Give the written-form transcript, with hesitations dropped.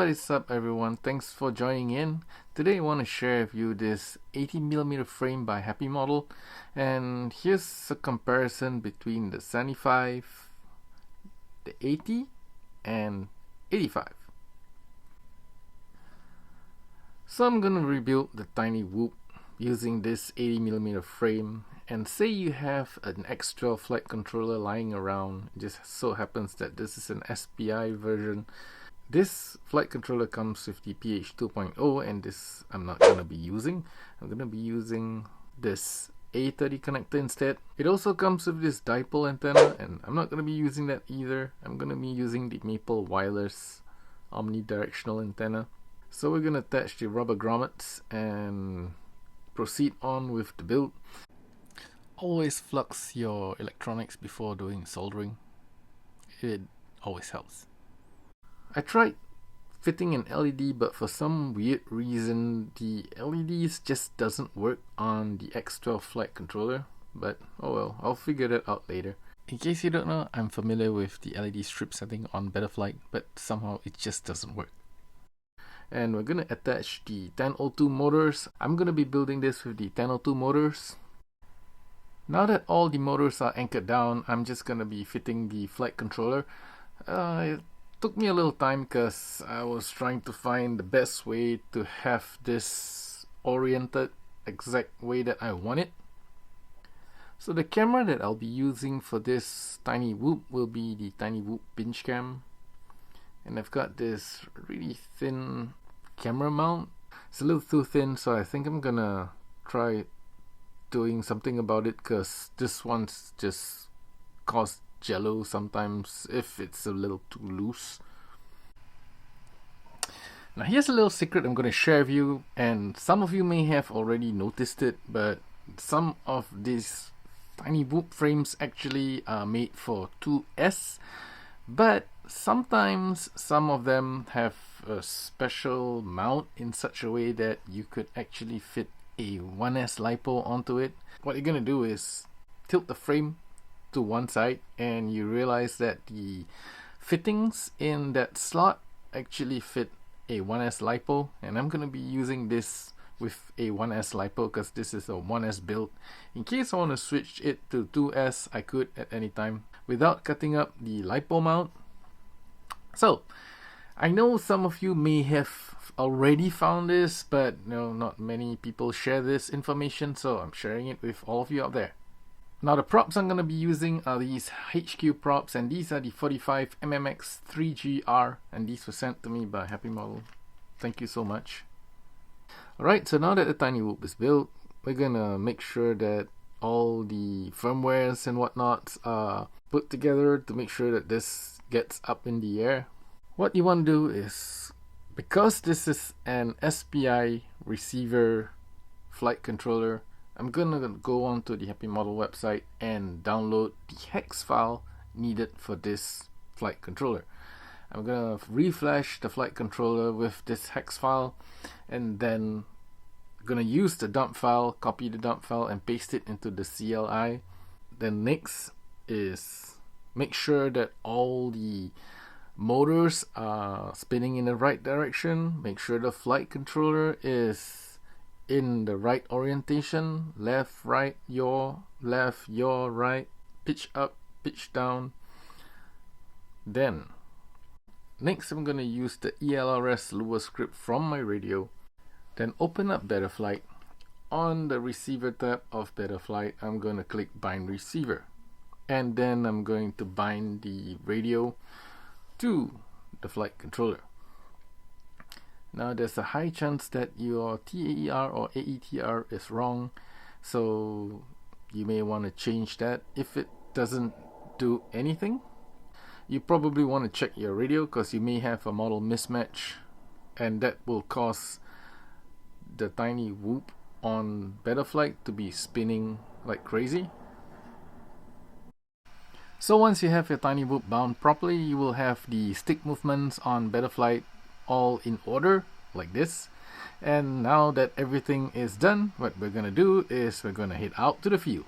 What is up everyone, thanks for joining in. Today I want to share with you this 80mm frame by Happymodel, and here's a comparison between the 75, the 80 and 85. So I'm gonna rebuild the tiny whoop using this 80mm frame, and say you have an extra flight controller lying around. It just so happens that this is an SPI version. This flight controller comes with the PH 2.0, and this I'm not going to be using. I'm going to be using this A30 connector instead. It also comes with this dipole antenna, and I'm not going to be using that either. I'm going to be using the Maple wireless omnidirectional antenna. So we're going to attach the rubber grommets and proceed on with the build. Always flux your electronics before doing soldering. It always helps. I tried fitting an LED, but for some weird reason the LEDs just doesn't work on the extra flight controller. But oh well, I'll figure that out later. In case you don't know, I'm familiar with the LED strip setting on Betaflight, but somehow it just doesn't work. And we're gonna attach the 1002 motors. I'm gonna be building this with the 1002 motors. Now that all the motors are anchored down, I'm just gonna be fitting the flight controller. It took me a little time because I was trying to find the best way to have this oriented exact way that I want it. So the camera that I'll be using for this tiny whoop will be the tiny whoop pinch cam, and I've got this really thin camera mount. It's a little too thin, so I think I'm gonna try doing something about it, because this one's just caused jello sometimes if it's a little too loose. Now here's a little secret I'm going to share with you, and some of you may have already noticed it, but some of these tiny whoop frames actually are made for 2S, but sometimes some of them have a special mount in such a way that you could actually fit a 1S LiPo onto it. What you're going to do is tilt the frame to one side, and you realize that the fittings in that slot actually fit a 1S LiPo, and I'm going to be using this with a 1S LiPo because this is a 1S build. In case I want to switch it to 2S, I could at any time without cutting up the LiPo mount. So I know some of you may have already found this, but no, not many people share this information, so I'm sharing it with all of you out there. Now the props I'm going to be using are these HQ props, and these are the 45 mmx 3GR, and these were sent to me by Happymodel. Thank you so much. Alright, so now that the tiny whoop is built, we're going to make sure that all the firmwares and whatnots are put together to make sure that this gets up in the air. What you want to do is, because this is an SPI receiver flight controller, I'm gonna go on to the Happymodel website and download the hex file needed for this flight controller. I'm gonna reflash the flight controller with this hex file, and then gonna use the dump file, copy the dump file and paste it into the CLI. Then next is make sure that all the motors are spinning in the right direction. Make sure the flight controller is in the right orientation, left, right, your left, your right, pitch up, pitch down. Then next I'm going to use the ELRS lure script from my radio. Then open up Betaflight. On the receiver tab of Betaflight, I'm going to click bind receiver, and then I'm going to bind the radio to the flight controller. Now there's a high chance that your TAER or AETR is wrong, so you may want to change that. If it doesn't do anything, you probably want to check your radio, because you may have a model mismatch, and that will cause the tiny whoop on Betaflight to be spinning like crazy. So once you have your tiny whoop bound properly, you will have the stick movements on Betaflight all in order like this. And now that everything is done, what we're gonna do is we're gonna head out to the field.